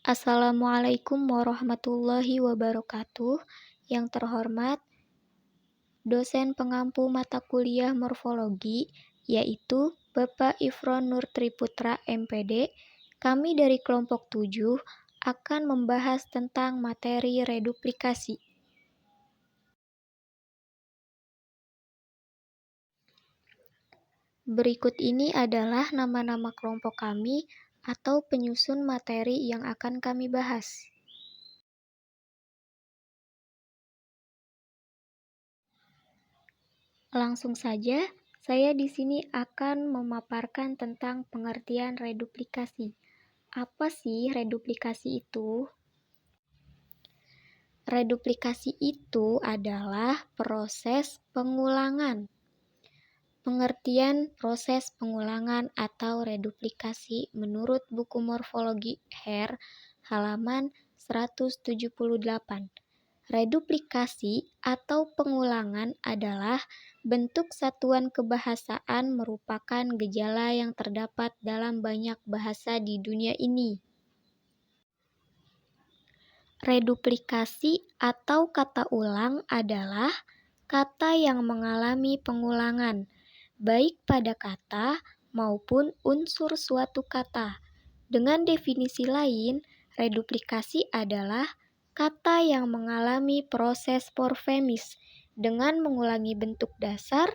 Assalamualaikum warahmatullahi wabarakatuh. Yang terhormat, dosen pengampu mata kuliah morfologi, yaitu Bapak Ifron Nur Triputra MPD, kami dari kelompok 7 akan membahas tentang materi reduplikasi. Berikut ini adalah nama-nama kelompok kami atau penyusun materi yang akan kami bahas. Langsung saja, saya di sini akan memaparkan tentang pengertian reduplikasi. Apa sih reduplikasi itu? Reduplikasi itu adalah proses pengulangan. Pengertian proses pengulangan atau reduplikasi menurut buku morfologi Hare, halaman 178. Reduplikasi atau pengulangan adalah bentuk satuan kebahasaan merupakan gejala yang terdapat dalam banyak bahasa di dunia ini. Reduplikasi atau kata ulang adalah kata yang mengalami pengulangan, baik pada kata maupun unsur suatu kata. Dengan definisi lain, reduplikasi adalah kata yang mengalami proses morfemis dengan mengulangi bentuk dasar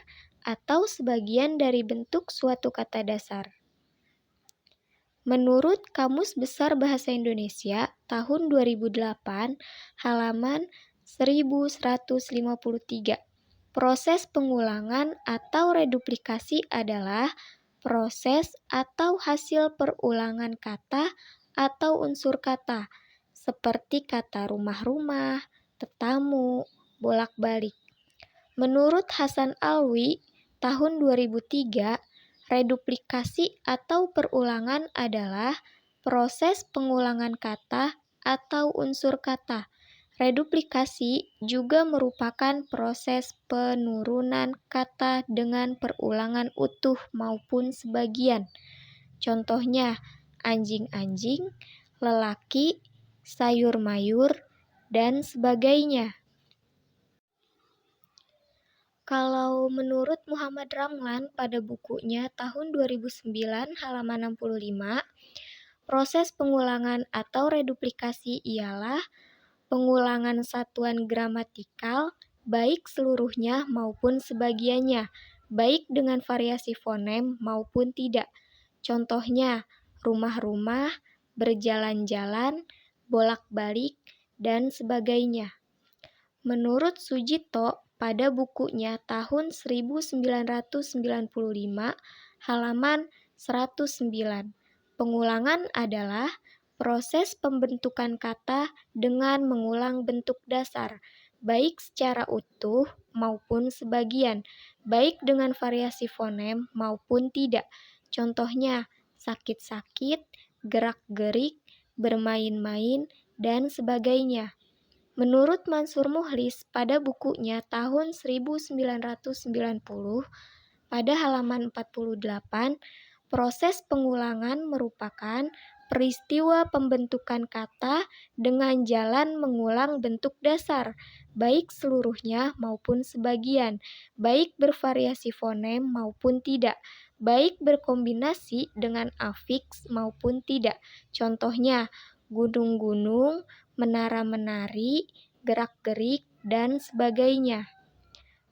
atau sebagian dari bentuk suatu kata dasar. Menurut Kamus Besar Bahasa Indonesia tahun 2008, halaman 1153, proses pengulangan atau reduplikasi adalah proses atau hasil perulangan kata atau unsur kata, seperti kata rumah-rumah, tetamu, bolak-balik. Menurut Hasan Alwi, tahun 2003, reduplikasi atau perulangan adalah proses pengulangan kata atau unsur kata. Reduplikasi juga merupakan proses penurunan kata dengan perulangan utuh maupun sebagian. Contohnya, anjing-anjing, lelaki, sayur-mayur, dan sebagainya. Kalau menurut Muhammad Ramlan pada bukunya tahun 2009 halaman 65, proses pengulangan atau reduplikasi ialah pengulangan satuan gramatikal baik seluruhnya maupun sebagiannya, baik dengan variasi fonem maupun tidak. Contohnya, rumah-rumah, berjalan-jalan, bolak-balik, dan sebagainya. Menurut Sujito, pada bukunya tahun 1995, halaman 109, pengulangan adalah proses pembentukan kata dengan mengulang bentuk dasar, baik secara utuh maupun sebagian, baik dengan variasi fonem maupun tidak. Contohnya, sakit-sakit, gerak-gerik, bermain-main, dan sebagainya. Menurut Mansur Muhlis pada bukunya tahun 1990, pada halaman 48, proses pengulangan merupakan peristiwa pembentukan kata dengan jalan mengulang bentuk dasar, baik seluruhnya maupun sebagian, baik bervariasi fonem maupun tidak, baik berkombinasi dengan afiks maupun tidak. Contohnya, gunung-gunung, menara-menari, gerak-gerik, dan sebagainya.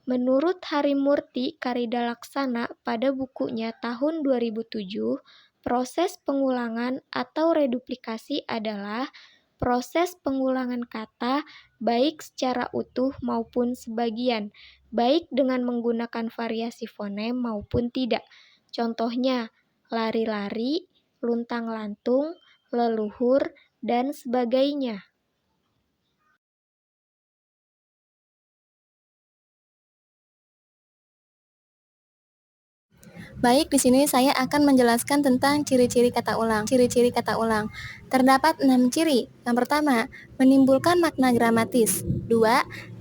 Menurut Harimurti Karidalaksana pada bukunya tahun 2007, proses pengulangan atau reduplikasi adalah proses pengulangan kata baik secara utuh maupun sebagian, baik dengan menggunakan variasi fonem maupun tidak. Contohnya, lari-lari, luntang-lantung, leluhur, dan sebagainya. Baik, di sini saya akan menjelaskan tentang ciri-ciri kata ulang. Ciri-ciri kata ulang. Terdapat 6 ciri. Yang pertama, menimbulkan makna gramatis. 2,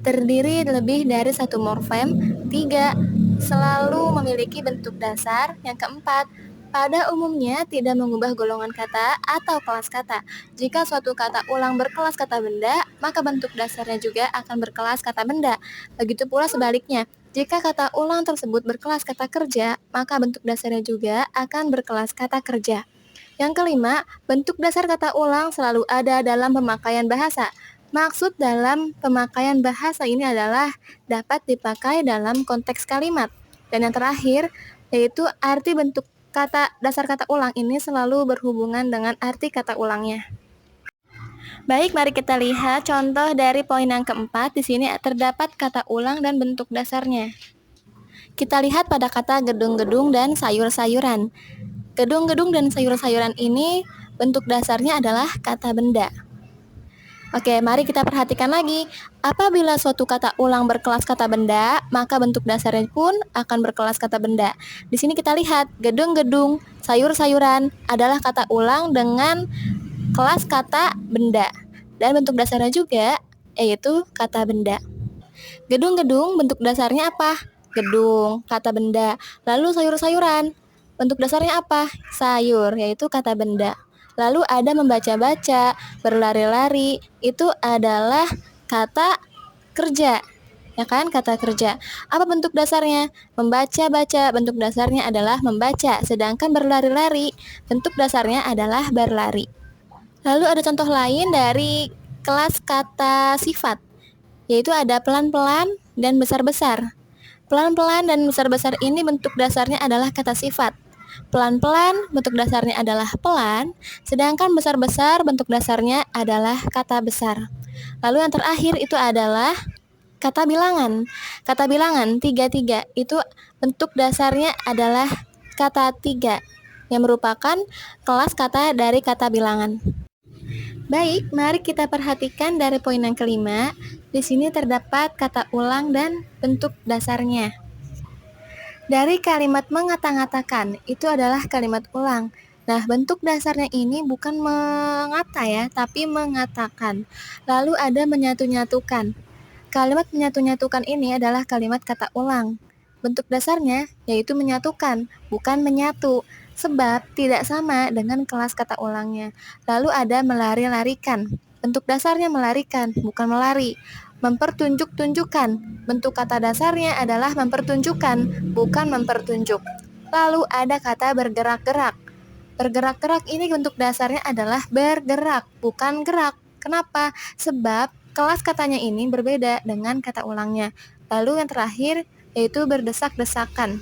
terdiri lebih dari satu morfem. 3, selalu memiliki bentuk dasar. Yang keempat, pada umumnya tidak mengubah golongan kata atau kelas kata. Jika suatu kata ulang berkelas kata benda, maka bentuk dasarnya juga akan berkelas kata benda. Begitu pula sebaliknya, jika kata ulang tersebut berkelas kata kerja, maka bentuk dasarnya juga akan berkelas kata kerja. Yang kelima, bentuk dasar kata ulang selalu ada dalam pemakaian bahasa. Maksud dalam pemakaian bahasa ini adalah dapat dipakai dalam konteks kalimat. Dan yang terakhir, yaitu arti bentuk kata dasar kata ulang ini selalu berhubungan dengan arti kata ulangnya. Baik, mari kita lihat contoh dari poin yang keempat. Di sini terdapat kata ulang dan bentuk dasarnya. Kita lihat pada kata gedung-gedung dan sayur-sayuran. Gedung-gedung dan sayur-sayuran ini bentuk dasarnya adalah kata benda. Oke, mari kita perhatikan lagi. Apabila suatu kata ulang berkelas kata benda, maka bentuk dasarnya pun akan berkelas kata benda. Di sini kita lihat, gedung-gedung, sayur-sayuran adalah kata ulang dengan kelas kata benda. Dan bentuk dasarnya juga yaitu kata benda. Gedung-gedung bentuk dasarnya apa? Gedung, kata benda. Lalu sayur-sayuran, bentuk dasarnya apa? Sayur, yaitu kata benda. Lalu ada membaca-baca, berlari-lari, itu adalah kata kerja. Ya kan, kata kerja. Apa bentuk dasarnya? Membaca-baca, bentuk dasarnya adalah membaca. Sedangkan berlari-lari, bentuk dasarnya adalah berlari. Lalu ada contoh lain dari kelas kata sifat, yaitu ada pelan-pelan dan besar-besar. Pelan-pelan dan besar-besar ini bentuk dasarnya adalah kata sifat. Pelan-pelan bentuk dasarnya adalah pelan, sedangkan besar-besar bentuk dasarnya adalah kata besar. Lalu yang terakhir itu adalah kata bilangan. Kata bilangan 33 itu bentuk dasarnya adalah kata 3 yang merupakan kelas kata dari kata bilangan. Baik, mari kita perhatikan dari poin yang kelima. Di sini terdapat kata ulang dan bentuk dasarnya. Dari kalimat mengata-ngatakan, itu adalah kalimat ulang. Nah, bentuk dasarnya ini bukan mengata ya, tapi mengatakan. Lalu ada menyatu-nyatukan. Kalimat menyatu-nyatukan ini adalah kalimat kata ulang. Bentuk dasarnya yaitu menyatukan, bukan menyatu, sebab tidak sama dengan kelas kata ulangnya. Lalu ada melari-larikan. Bentuk dasarnya melarikan, bukan melari. Mempertunjuk-tunjukkan. Bentuk kata dasarnya adalah mempertunjukkan, bukan mempertunjuk. Lalu ada kata bergerak-gerak. Bergerak-gerak ini bentuk dasarnya adalah bergerak, bukan gerak. Kenapa? Sebab kelas katanya ini berbeda dengan kata ulangnya. Lalu yang terakhir yaitu berdesak-desakan.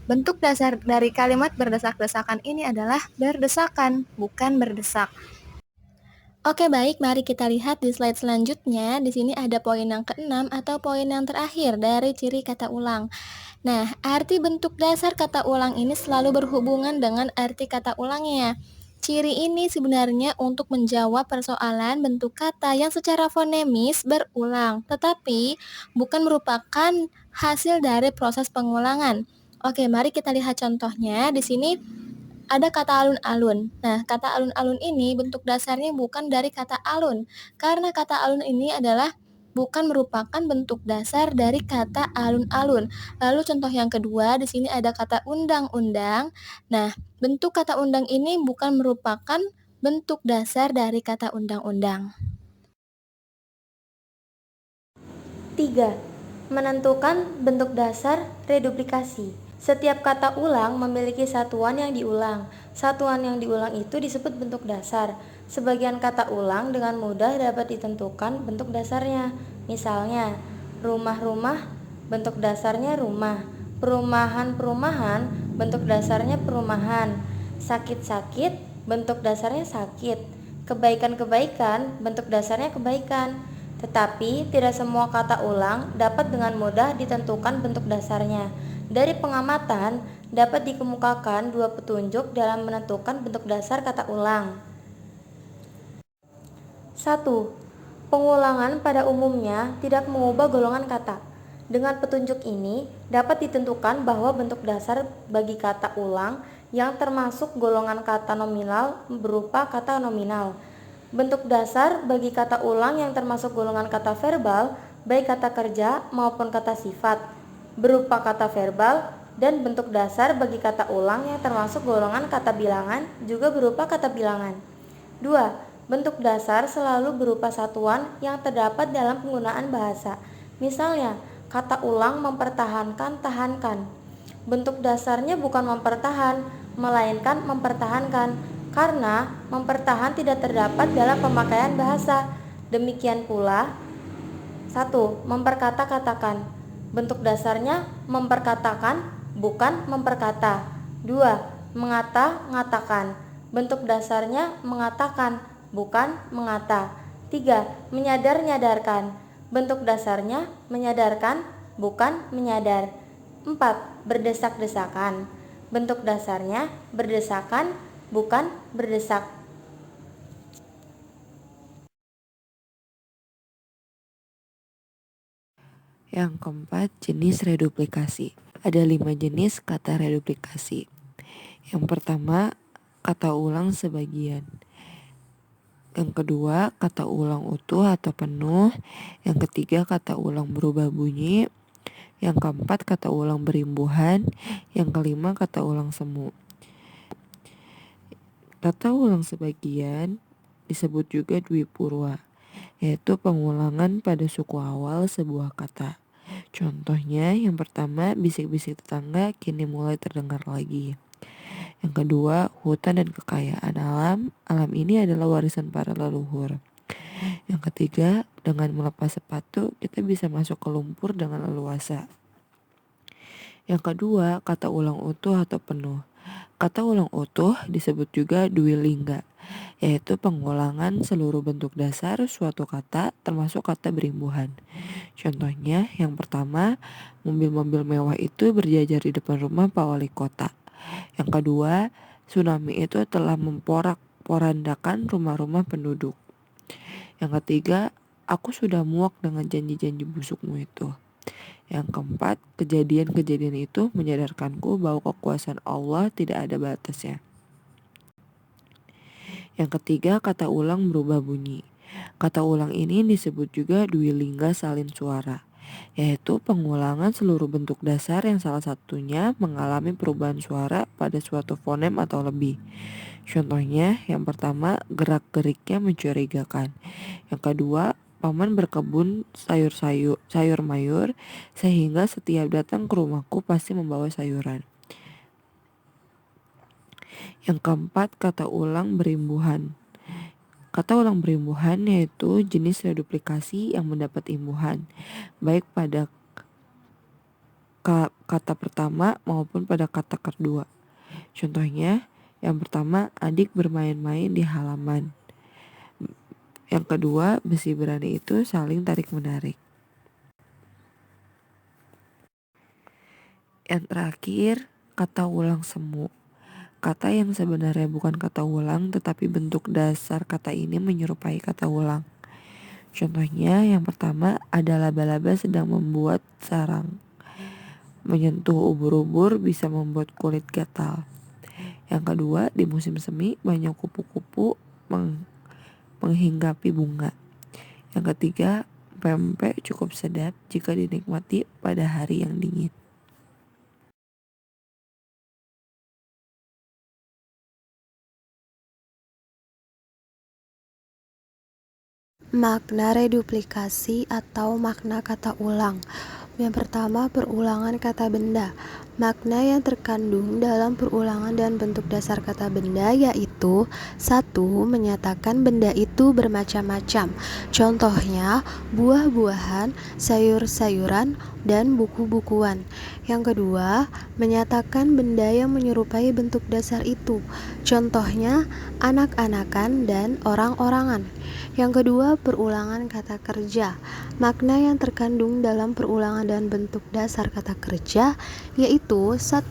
Bentuk dasar dari kalimat berdesak-desakan ini adalah berdesakan, bukan berdesak. Oke, baik, mari kita lihat di slide selanjutnya. Di sini ada poin yang keenam atau poin yang terakhir dari ciri kata ulang. Nah, arti bentuk dasar kata ulang ini selalu berhubungan dengan arti kata ulangnya. Ciri ini sebenarnya untuk menjawab persoalan bentuk kata yang secara fonemis berulang, tetapi bukan merupakan hasil dari proses pengulangan. Oke, mari kita lihat contohnya. Di sini ada kata alun-alun. Nah, kata alun-alun ini bentuk dasarnya bukan dari kata alun, karena kata alun ini adalah bukan merupakan bentuk dasar dari kata alun-alun. Lalu contoh yang kedua, di sini ada kata undang-undang. Nah, bentuk kata undang ini bukan merupakan bentuk dasar dari kata undang-undang. 3. Menentukan bentuk dasar reduplikasi. Setiap kata ulang memiliki satuan yang diulang. Satuan yang diulang itu disebut bentuk dasar. Sebagian kata ulang dengan mudah dapat ditentukan bentuk dasarnya. Misalnya, rumah-rumah bentuk dasarnya rumah. Perumahan-perumahan bentuk dasarnya perumahan. Sakit-sakit bentuk dasarnya sakit. Kebaikan-kebaikan bentuk dasarnya kebaikan. Tetapi tidak semua kata ulang dapat dengan mudah ditentukan bentuk dasarnya. Dari pengamatan dapat dikemukakan dua petunjuk dalam menentukan bentuk dasar kata ulang. 1. Pengulangan pada umumnya tidak mengubah golongan kata. Dengan petunjuk ini dapat ditentukan bahwa bentuk dasar bagi kata ulang yang termasuk golongan kata nominal berupa kata nominal. Bentuk dasar bagi kata ulang yang termasuk golongan kata verbal, baik kata kerja maupun kata sifat, berupa kata verbal, Dan bentuk dasar bagi kata ulang yang termasuk golongan kata bilangan juga berupa kata bilangan. 2. Bentuk dasar selalu berupa satuan yang terdapat dalam penggunaan bahasa. Misalnya, kata ulang mempertahankan tahankan. Bentuk dasarnya bukan mempertahan, melainkan mempertahankan, karena mempertahan tidak terdapat dalam pemakaian bahasa. Demikian pula, 1. Memperkata-katakan. Bentuk dasarnya memperkatakan, bukan memperkata. 2. Mengata-ngatakan. Bentuk dasarnya mengatakan, bukan mengata. 3. Menyadar-nyadarkan. Bentuk dasarnya menyadarkan, bukan menyadar. 4. Berdesak-desakan. Bentuk dasarnya berdesakan, bukan berdesak. Yang keempat, jenis reduplikasi. Ada 5 jenis kata reduplikasi. Yang pertama, kata ulang sebagian. Yang kedua, kata ulang utuh atau penuh. Yang ketiga, kata ulang berubah bunyi. Yang keempat, kata ulang berimbuhan. Yang kelima, kata ulang semu. Kata ulang sebagian disebut juga dwipurwa, yaitu pengulangan pada suku awal sebuah kata. Contohnya, yang pertama, bisik-bisik tetangga kini mulai terdengar lagi. Yang kedua, hutan dan kekayaan alam. Alam ini adalah warisan para leluhur. Yang ketiga, dengan melepas sepatu, kita bisa masuk ke lumpur dengan leluasa. Yang kedua, kata ulang utuh atau penuh. Kata ulang utuh disebut juga dwilingga, yaitu pengulangan seluruh bentuk dasar suatu kata termasuk kata berimbuhan. Contohnya, yang pertama, mobil-mobil mewah itu berjajar di depan rumah Pak Wali Kota. Yang kedua, tsunami itu telah memporak-porandakan rumah-rumah penduduk. Yang ketiga, aku sudah muak dengan janji-janji busukmu itu. Yang keempat, kejadian-kejadian itu menyadarkanku bahwa kekuasaan Allah tidak ada batasnya. Yang ketiga, kata ulang berubah bunyi. Kata ulang ini disebut juga dwilingga salin suara, yaitu pengulangan seluruh bentuk dasar yang salah satunya mengalami perubahan suara pada suatu fonem atau lebih. Contohnya, yang pertama, gerak-geriknya mencurigakan. Yang kedua, paman berkebun sayur mayur sehingga setiap datang ke rumahku pasti membawa sayuran. Yang keempat, kata ulang berimbuhan. Kata ulang berimbuhan yaitu jenis reduplikasi yang mendapat imbuhan, baik pada kata pertama maupun pada kata kedua. Contohnya, yang pertama, adik bermain-main di halaman. Yang kedua, besi berani itu saling tarik-menarik. Yang terakhir, kata ulang semu. Kata yang sebenarnya bukan kata ulang, tetapi bentuk dasar kata ini menyerupai kata ulang. Contohnya, yang pertama, ada laba-laba sedang membuat sarang. Menyentuh ubur-ubur bisa membuat kulit gatal. Yang kedua, di musim semi banyak kupu-kupu menghinggapi bunga. Yang ketiga, pempek cukup sedap jika dinikmati pada hari yang dingin. Makna reduplikasi atau makna kata ulang. Yang pertama, perulangan kata benda. Makna yang terkandung dalam perulangan dan bentuk dasar kata benda yaitu 1. Menyatakan benda itu bermacam-macam. Contohnya, buah-buahan, sayur-sayuran, dan buku-bukuan. Yang kedua, menyatakan benda yang menyerupai bentuk dasar itu. Contohnya, anak-anakan dan orang-orangan. Yang kedua, perulangan kata kerja. Makna yang terkandung dalam perulangan dan bentuk dasar kata kerja yaitu 1.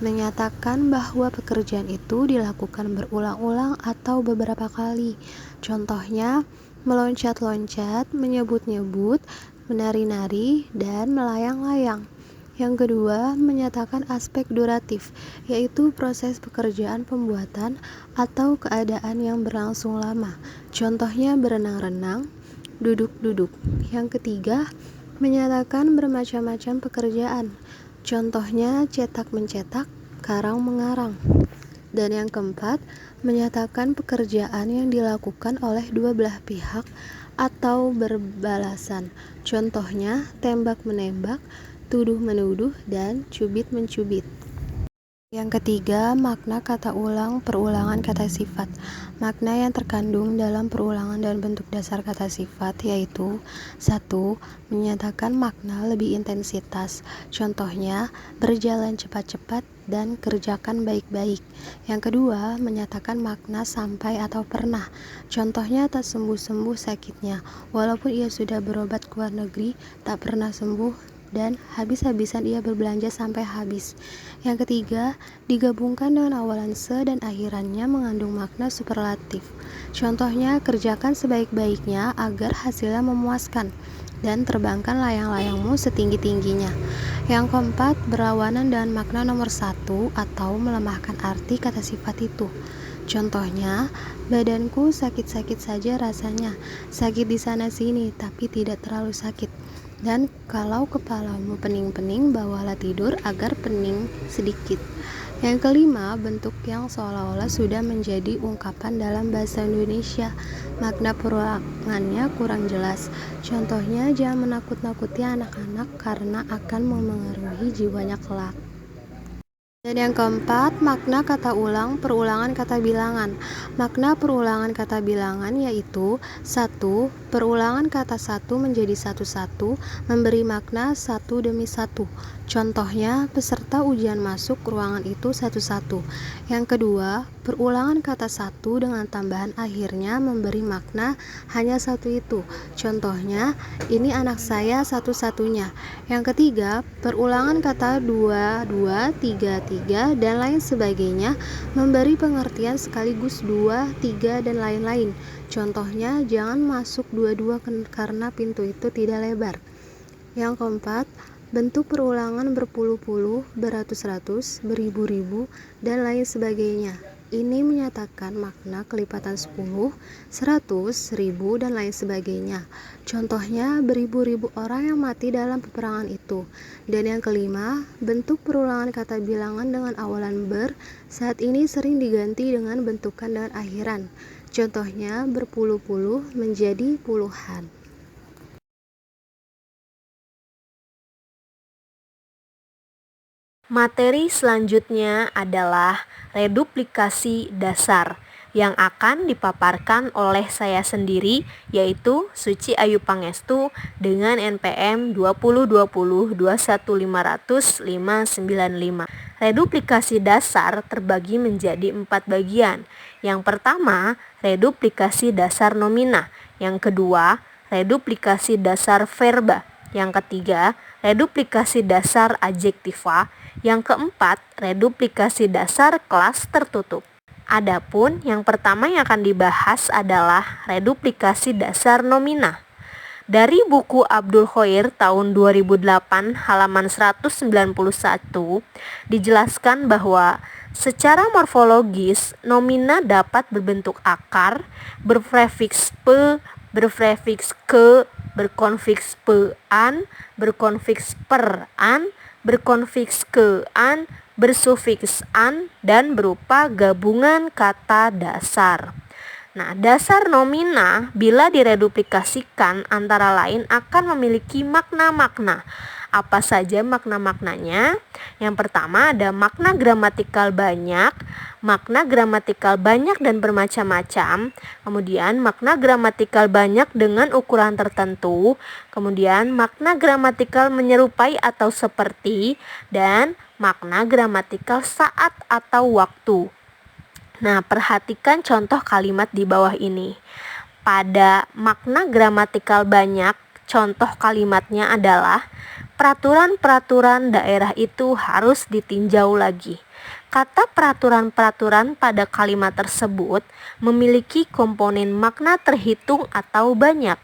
Menyatakan bahwa pekerjaan itu dilakukan berulang-ulang atau beberapa kali. Contohnya, meloncat-loncat, menyebut-nyebut, menari-nari, dan melayang-layang. Yang kedua, menyatakan aspek duratif, yaitu proses pekerjaan pembuatan atau keadaan yang berlangsung lama. Contohnya berenang-renang, duduk-duduk. Yang ketiga, menyatakan bermacam-macam pekerjaan. Contohnya cetak mencetak, karang mengarang. Dan yang keempat, menyatakan pekerjaan yang dilakukan oleh dua belah pihak atau berbalasan. Contohnya tembak menembak, tuduh menuduh, dan cubit mencubit. Yang ketiga, makna kata ulang perulangan kata sifat. Makna yang terkandung dalam perulangan dan bentuk dasar kata sifat yaitu 1. Menyatakan makna lebih intensitas. Contohnya, berjalan cepat-cepat dan kerjakan baik-baik. Yang kedua, menyatakan makna sampai atau pernah. Contohnya, tak sembuh-sembuh sakitnya. Walaupun ia sudah berobat ke luar negeri, tak pernah sembuh dan habis-habisan ia berbelanja sampai habis. Yang ketiga, digabungkan dengan awalan se dan akhirannya mengandung makna superlatif. Contohnya, kerjakan sebaik-baiknya agar hasilnya memuaskan dan terbangkan layang-layangmu setinggi-tingginya. Yang keempat, berlawanan dengan makna nomor 1 atau melemahkan arti kata sifat itu. Contohnya, badanku sakit-sakit saja rasanya, sakit di sana sini tapi tidak terlalu sakit. Dan kalau kepalamu pening-pening, bawalah tidur agar pening sedikit. Yang kelima, bentuk yang seolah-olah sudah menjadi ungkapan dalam bahasa Indonesia. Makna perulangannya kurang jelas. Contohnya, jangan menakut-nakuti anak-anak karena akan memengaruhi jiwanya kelak. Dan yang keempat, makna kata ulang perulangan kata bilangan. Makna perulangan kata bilangan yaitu 1. Perulangan kata satu menjadi satu-satu memberi makna satu demi satu. Contohnya, peserta ujian masuk ruangan itu satu-satu. Yang kedua, perulangan kata satu dengan tambahan akhirnya memberi makna hanya satu itu. Contohnya, ini anak saya satu-satunya. Yang ketiga, perulangan kata dua, tiga, dan lain sebagainya memberi pengertian sekaligus dua, tiga, dan lain-lain. Contohnya, jangan masuk dua-dua karena pintu itu tidak lebar. Yang keempat, bentuk perulangan berpuluh-puluh, beratus-ratus, beribu-ribu, dan lain sebagainya. Ini menyatakan makna kelipatan 10, 100, 1000, dan lain sebagainya. Contohnya, beribu-ribu orang yang mati dalam peperangan itu. Dan yang kelima, bentuk perulangan kata bilangan dengan awalan ber saat ini sering diganti dengan bentukan dengan akhiran. Contohnya, berpuluh-puluh menjadi puluhan. Materi selanjutnya adalah reduplikasi dasar yang akan dipaparkan oleh saya sendiri, yaitu Suci Ayu Pangestu dengan NPM 2020-21500-595. Reduplikasi dasar terbagi menjadi 4 bagian. Yang pertama, reduplikasi dasar nomina. Yang kedua, reduplikasi dasar verba. Yang ketiga, reduplikasi dasar adjektiva. Yang keempat, reduplikasi dasar kelas tertutup. Adapun yang pertama yang akan dibahas adalah reduplikasi dasar nomina. Dari buku Abdul Khoir tahun 2008 halaman 191 dijelaskan bahwa secara morfologis nomina dapat berbentuk akar, berprefiks pe, berprefiks ke, berkonfiks pe-an, berkonfiks per-an, berkonfiks ke-an, bersufiks an, dan berupa gabungan kata dasar. Nah, dasar nomina bila direduplikasikan antara lain akan memiliki makna-makna. Apa saja makna-maknanya? Yang pertama ada makna gramatikal banyak dan bermacam-macam. Kemudian makna gramatikal banyak dengan ukuran tertentu. Kemudian makna gramatikal menyerupai atau seperti, dan makna gramatikal saat atau waktu. Nah, perhatikan contoh kalimat di bawah ini. Pada makna gramatikal banyak, contoh kalimatnya adalah peraturan-peraturan daerah itu harus ditinjau lagi. Kata peraturan-peraturan pada kalimat tersebut memiliki komponen makna terhitung atau banyak.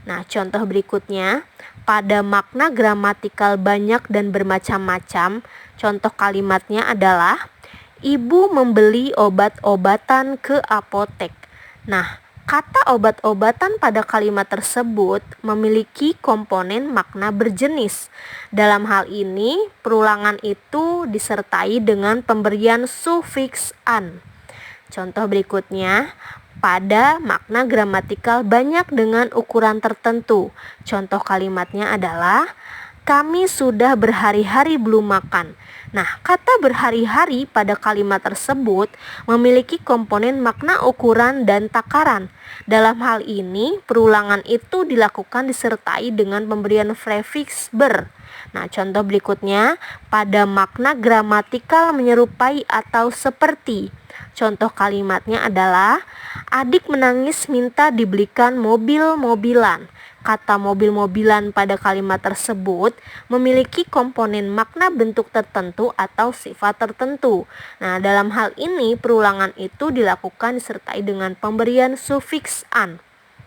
Nah, contoh berikutnya, pada makna gramatikal banyak dan bermacam-macam, contoh kalimatnya adalah ibu membeli obat-obatan ke apotek. Nah, Kata obat-obatan pada kalimat tersebut memiliki komponen makna berjenis. Dalam hal ini, perulangan itu disertai dengan pemberian sufiks "an". Contoh berikutnya, pada makna gramatikal banyak dengan ukuran tertentu. Contoh kalimatnya adalah, kami sudah berhari-hari belum makan. Nah, kata berhari-hari pada kalimat tersebut memiliki komponen makna ukuran dan takaran. Dalam hal ini, perulangan itu dilakukan disertai dengan pemberian prefiks ber. Nah, contoh berikutnya, pada makna gramatikal menyerupai atau seperti. Contoh kalimatnya adalah, adik menangis minta dibelikan mobil-mobilan. Kata mobil-mobilan pada kalimat tersebut memiliki komponen makna bentuk tertentu atau sifat tertentu. Nah, dalam hal ini perulangan itu dilakukan disertai dengan pemberian sufiks "an".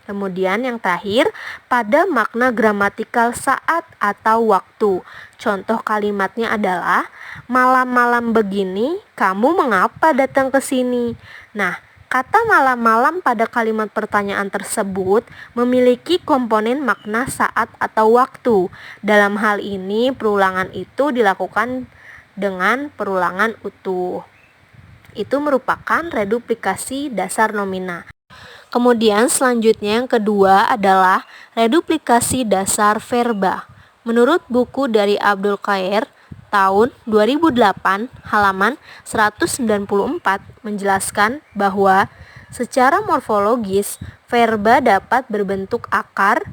Kemudian yang terakhir, pada makna gramatikal saat atau waktu. Contoh kalimatnya adalah, malam-malam begini kamu mengapa datang ke sini? Nah, kata malam-malam pada kalimat pertanyaan tersebut memiliki komponen makna saat atau waktu. Dalam hal ini perulangan itu dilakukan dengan perulangan utuh. Itu merupakan reduplikasi dasar nomina. Kemudian selanjutnya yang kedua adalah reduplikasi dasar verba. Menurut buku dari Abdul Qair tahun 2008 halaman 194 menjelaskan bahwa secara morfologis verba dapat berbentuk akar,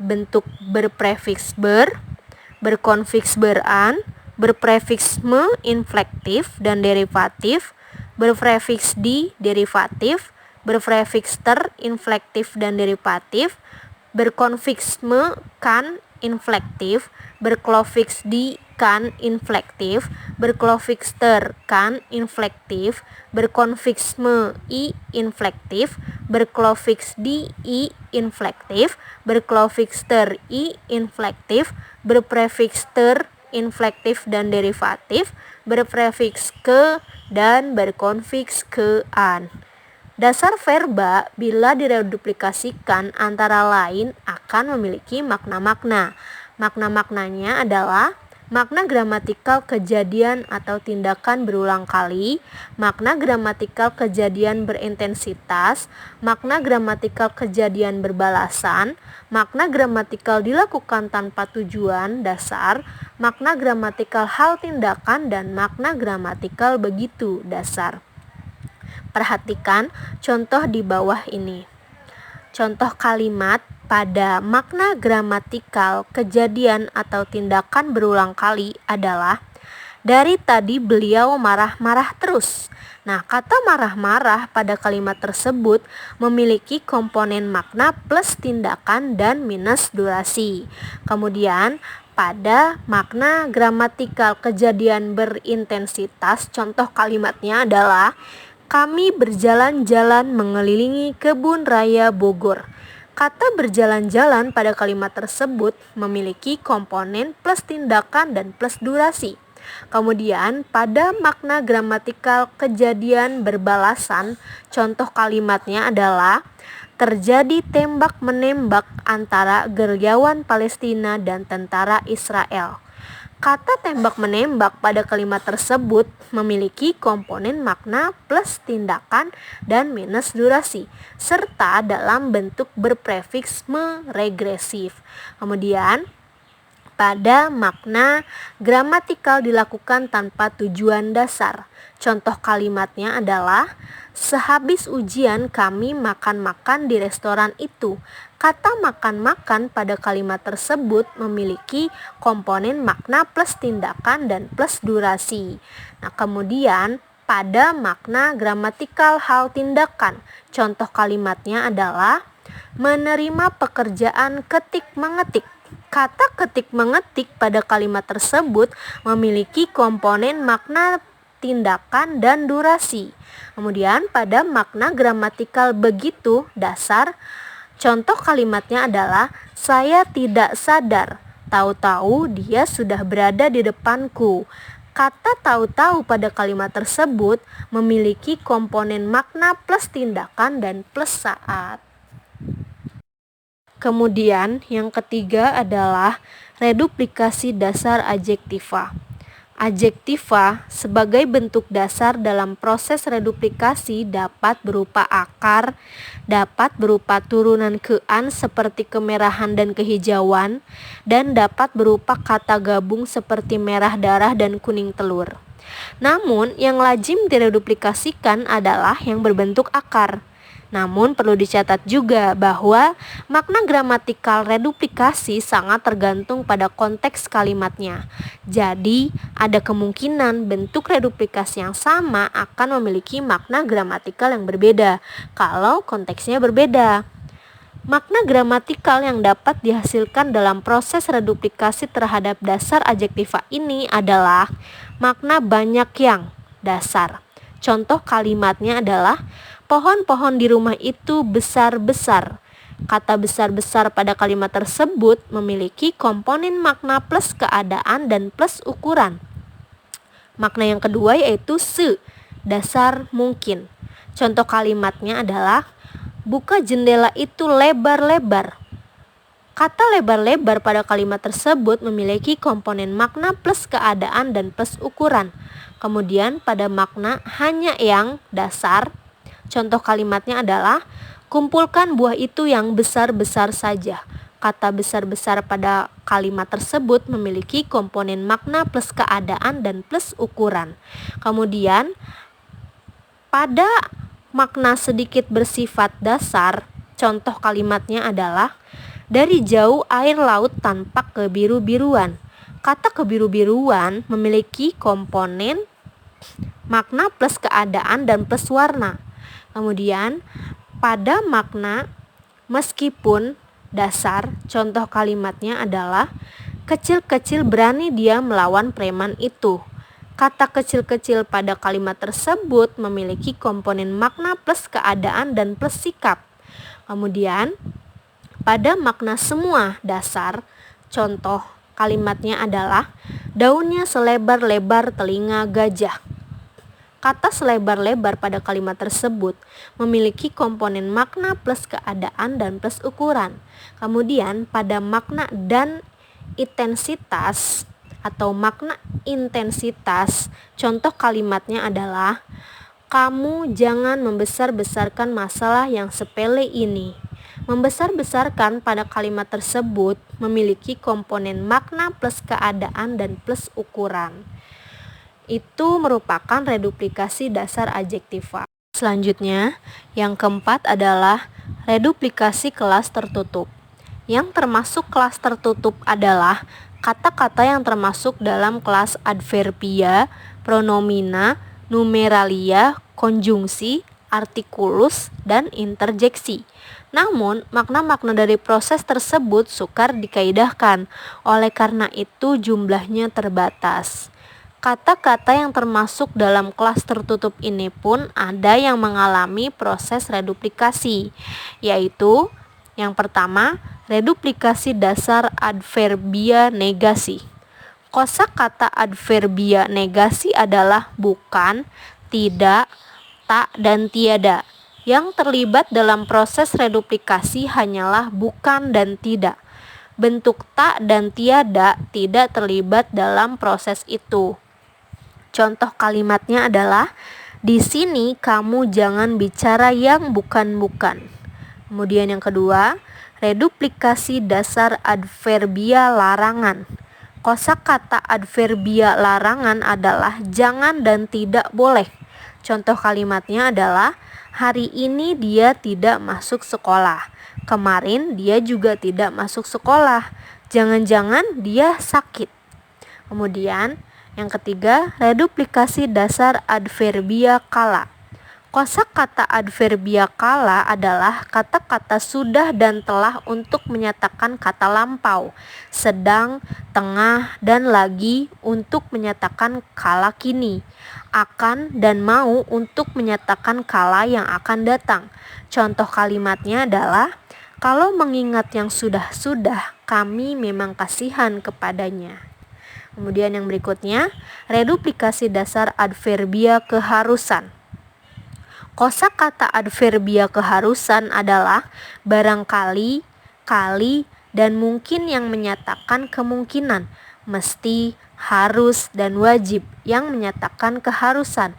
bentuk berprefiks ber, berkonfiks ber-an, berprefiks me inflektif dan derivatif, berprefiks di derivatif, berprefiks ter inflektif dan derivatif, berkonfiks me kan inflektif, berklofiks di kan inflektif, berklofiks ter kan inflektif, berkonfiks me i inflektif, berklofiks di i inflektif, berklofiks ter i inflektif, berprefiks ter inflektif dan derivatif, berprefiks ke dan berkonfiks ke an. Dasar verba bila direduplikasikan antara lain akan memiliki makna-makna. Makna-maknanya adalah makna gramatikal kejadian atau tindakan berulang kali, makna gramatikal kejadian berintensitas, makna gramatikal kejadian berbalasan, makna gramatikal dilakukan tanpa tujuan dasar, makna gramatikal hal tindakan, dan makna gramatikal begitu dasar. Perhatikan contoh di bawah ini. Contoh kalimat pada makna gramatikal kejadian atau tindakan berulang kali adalah, dari tadi beliau marah-marah terus. Nah, kata marah-marah pada kalimat tersebut memiliki komponen makna plus tindakan dan minus durasi. Kemudian pada makna gramatikal kejadian berintensitas, contoh kalimatnya adalah, kami berjalan-jalan mengelilingi kebun raya Bogor. Kata berjalan-jalan pada kalimat tersebut memiliki komponen plus tindakan dan plus durasi. Kemudian pada makna gramatikal kejadian berbalasan, contoh kalimatnya adalah, terjadi tembak-menembak antara gerilyawan Palestina dan tentara Israel. Kata tembak-menembak pada kalimat tersebut memiliki komponen makna plus tindakan dan minus durasi, serta dalam bentuk berprefiks me regresif. Kemudian pada makna gramatikal dilakukan tanpa tujuan dasar. Contoh kalimatnya adalah, sehabis ujian kami makan-makan di restoran itu. Kata makan-makan pada kalimat tersebut memiliki komponen makna plus tindakan dan plus durasi. Nah, kemudian pada makna gramatikal hal tindakan, contoh kalimatnya adalah, menerima pekerjaan ketik-mengetik. Kata ketik-mengetik pada kalimat tersebut memiliki komponen makna tindakan dan durasi. Kemudian pada makna gramatikal begitu dasar, contoh kalimatnya adalah, saya tidak sadar, tahu-tahu dia sudah berada di depanku. Kata tahu-tahu pada kalimat tersebut memiliki komponen makna plus tindakan dan plus saat. Kemudian yang ketiga adalah reduplikasi dasar adjektiva. Adjektiva sebagai bentuk dasar dalam proses reduplikasi dapat berupa akar, dapat berupa turunan kean seperti kemerahan dan kehijauan, dan dapat berupa kata gabung seperti merah darah dan kuning telur. Namun, yang lazim direduplikasikan adalah yang berbentuk akar. Namun perlu dicatat juga bahwa makna gramatikal reduplikasi sangat tergantung pada konteks kalimatnya. Jadi, ada kemungkinan bentuk reduplikasi yang sama akan memiliki makna gramatikal yang berbeda kalau konteksnya berbeda. Makna gramatikal yang dapat dihasilkan dalam proses reduplikasi terhadap dasar adjektiva ini adalah makna banyak yang dasar. Contoh kalimatnya adalah pohon-pohon di rumah itu besar-besar. Kata besar-besar pada kalimat tersebut memiliki komponen makna plus keadaan dan plus ukuran. Makna yang kedua yaitu dasar mungkin. Contoh kalimatnya adalah buka jendela itu lebar-lebar. Kata lebar-lebar pada kalimat tersebut memiliki komponen makna plus keadaan dan plus ukuran. Kemudian pada makna hanya yang dasar, contoh kalimatnya adalah kumpulkan buah itu yang besar-besar saja. Kata besar-besar pada kalimat tersebut memiliki komponen makna plus keadaan dan plus ukuran. Kemudian pada makna sedikit bersifat dasar, contoh kalimatnya adalah dari jauh air laut tampak kebiru-biruan. Kata kebiru-biruan memiliki komponen makna plus keadaan dan plus warna. Kemudian pada makna meskipun dasar, contoh kalimatnya adalah kecil-kecil berani dia melawan preman itu. Kata kecil-kecil pada kalimat tersebut memiliki komponen makna plus keadaan dan plus sikap. Kemudian pada makna semua dasar, contoh kalimatnya adalah daunnya selebar-lebar telinga gajah. Kata selebar-lebar pada kalimat tersebut memiliki komponen makna plus keadaan dan plus ukuran. Kemudian pada makna dan intensitas atau makna intensitas, contoh kalimatnya adalah kamu jangan membesar-besarkan masalah yang sepele ini. Membesar-besarkan pada kalimat tersebut memiliki komponen makna plus keadaan dan plus ukuran. Itu merupakan reduplikasi dasar adjektiva. Selanjutnya, yang keempat adalah reduplikasi kelas tertutup. Yang termasuk kelas tertutup adalah kata-kata yang termasuk dalam kelas adverbia, pronomina, numeralia, konjungsi, artikulus, dan interjeksi. Namun, makna-makna dari proses tersebut sukar dikaidahkan, oleh karena itu jumlahnya terbatas. Kata-kata yang termasuk dalam kelas tertutup ini pun ada yang mengalami proses reduplikasi, yaitu yang pertama, reduplikasi dasar adverbia negasi. Kosakata adverbia negasi adalah bukan, tidak, tak, dan tiada. Yang terlibat dalam proses reduplikasi hanyalah bukan dan tidak. Bentuk tak dan tiada tidak terlibat dalam proses itu. Contoh kalimatnya adalah di sini kamu jangan bicara yang bukan-bukan. Kemudian yang kedua, reduplikasi dasar adverbia larangan. Kosakata adverbia larangan adalah jangan dan tidak boleh. Contoh kalimatnya adalah hari ini dia tidak masuk sekolah. Kemarin dia juga tidak masuk sekolah. Jangan-jangan dia sakit. Kemudian yang ketiga, reduplikasi dasar adverbia kala. Kosakata adverbia kala adalah kata-kata sudah dan telah untuk menyatakan kata lampau, sedang, tengah, dan lagi untuk menyatakan kala kini, akan dan mau untuk menyatakan kala yang akan datang. Contoh kalimatnya adalah kalau mengingat yang sudah-sudah, kami memang kasihan kepadanya. Kemudian yang berikutnya, reduplikasi dasar adverbia keharusan. Kosakata adverbia keharusan adalah barangkali, kali, dan mungkin yang menyatakan kemungkinan, mesti, harus, dan wajib yang menyatakan keharusan,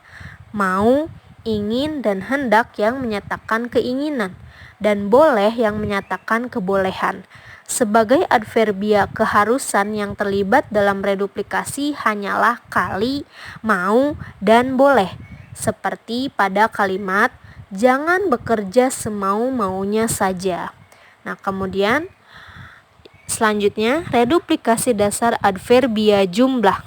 mau, ingin, dan hendak yang menyatakan keinginan, dan boleh yang menyatakan kebolehan. Sebagai adverbia keharusan yang terlibat dalam reduplikasi hanyalah kali, mau, dan boleh. Seperti pada kalimat, jangan bekerja semau-maunya saja. Nah, kemudian selanjutnya, reduplikasi dasar adverbia jumlah.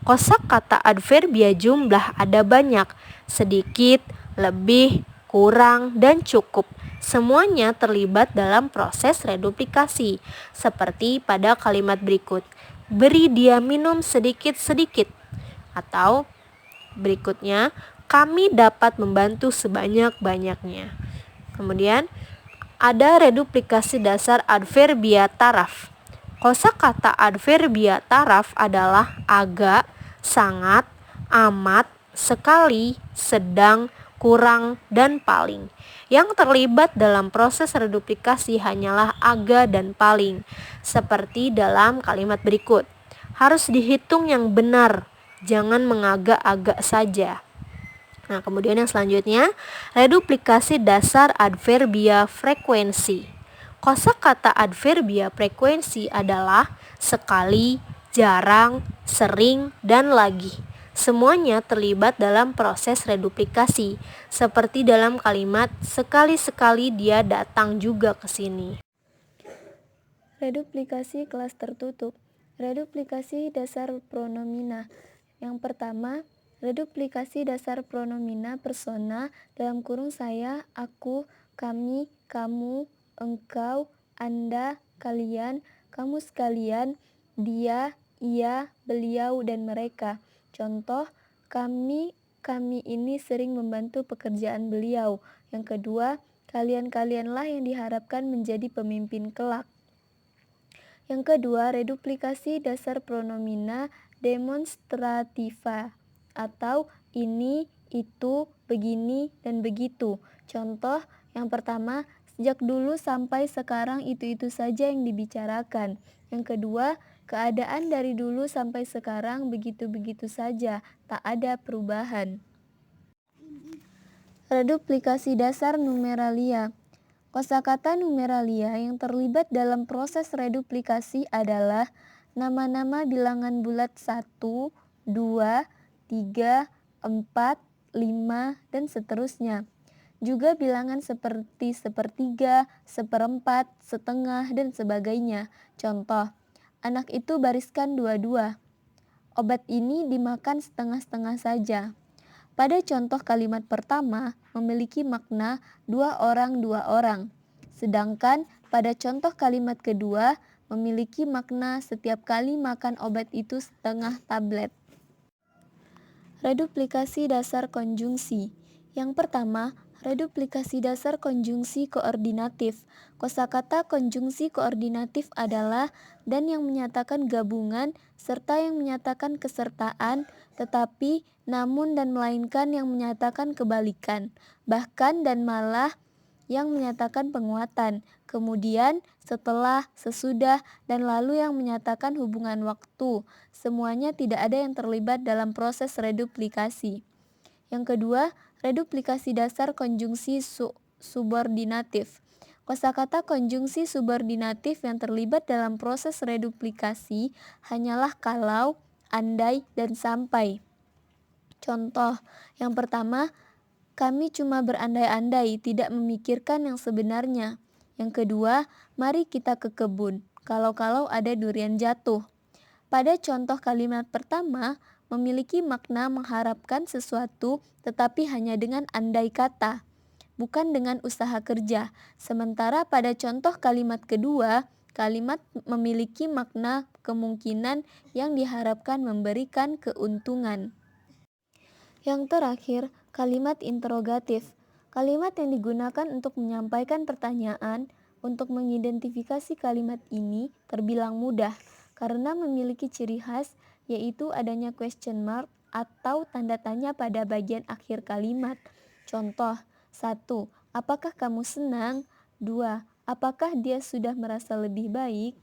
Kosakata adverbia jumlah ada banyak, sedikit, lebih, kurang, dan cukup. Semuanya terlibat dalam proses reduplikasi, seperti pada kalimat berikut. Beri dia minum sedikit-sedikit. Atau berikutnya, kami dapat membantu sebanyak-banyaknya. Kemudian, ada reduplikasi dasar adverbia taraf. Kosakata adverbia taraf adalah agak, sangat, amat, sekali, sedang, kurang, dan paling. Yang terlibat dalam proses reduplikasi hanyalah aga dan paling, seperti dalam kalimat berikut. Harus dihitung yang benar, jangan mengagak-agak saja. Nah, kemudian yang selanjutnya, reduplikasi dasar adverbia frekuensi. Kosakata adverbia frekuensi adalah sekali, jarang, sering, dan lagi. Semuanya terlibat dalam proses reduplikasi, seperti dalam kalimat sekali-sekali dia datang juga ke sini. Reduplikasi kelas tertutup. Reduplikasi dasar pronomina. Yang pertama, reduplikasi dasar pronomina persona dalam kurung saya, aku, kami, kamu, engkau, Anda, kalian, kamu sekalian, dia, ia, beliau, dan mereka. Contoh, kami ini sering membantu pekerjaan beliau. Yang kedua, kalian-kalianlah yang diharapkan menjadi pemimpin kelak. Yang kedua, reduplikasi dasar pronomina demonstrativa atau ini, itu, begini, dan begitu. Contoh, yang pertama, sejak dulu sampai sekarang itu-itu saja yang dibicarakan. Yang kedua, keadaan dari dulu sampai sekarang begitu-begitu saja, tak ada perubahan. Reduplikasi dasar numeralia. Kosakata numeralia yang terlibat dalam proses reduplikasi adalah nama-nama bilangan bulat 1, 2, 3, 4, 5, dan seterusnya. Juga bilangan seperti sepertiga, seperempat, setengah, dan sebagainya. Contoh, anak itu bariskan 2-2. Obat ini dimakan setengah-setengah saja. Pada contoh kalimat pertama memiliki makna 2 orang. Sedangkan pada contoh kalimat kedua memiliki makna setiap kali makan obat itu setengah tablet. Reduplikasi dasar konjungsi. Yang pertama, reduplikasi dasar konjungsi koordinatif. Kosakata konjungsi koordinatif adalah dan yang menyatakan gabungan serta yang menyatakan kesertaan, tetapi, namun, dan melainkan yang menyatakan kebalikan, bahkan dan malah yang menyatakan penguatan, kemudian, setelah, sesudah, dan lalu yang menyatakan hubungan waktu. Semuanya tidak ada yang terlibat dalam proses reduplikasi. Yang kedua, reduplikasi dasar konjungsi subordinatif. Kosakata konjungsi subordinatif yang terlibat dalam proses reduplikasi hanyalah kalau, andai, dan sampai. Contoh, yang pertama, kami cuma berandai-andai, tidak memikirkan yang sebenarnya. Yang kedua, mari kita ke kebun, kalau-kalau ada durian jatuh. Pada contoh kalimat pertama, memiliki makna mengharapkan sesuatu tetapi hanya dengan andai kata, bukan dengan usaha kerja. Sementara pada contoh kalimat kedua, kalimat memiliki makna kemungkinan yang diharapkan memberikan keuntungan. Yang terakhir, kalimat interrogatif. Kalimat yang digunakan untuk menyampaikan pertanyaan. Untuk mengidentifikasi kalimat ini terbilang mudah karena memiliki ciri khas yaitu adanya question mark atau tanda tanya pada bagian akhir kalimat. Contoh, 1. Apakah kamu senang? 2. Apakah dia sudah merasa lebih baik?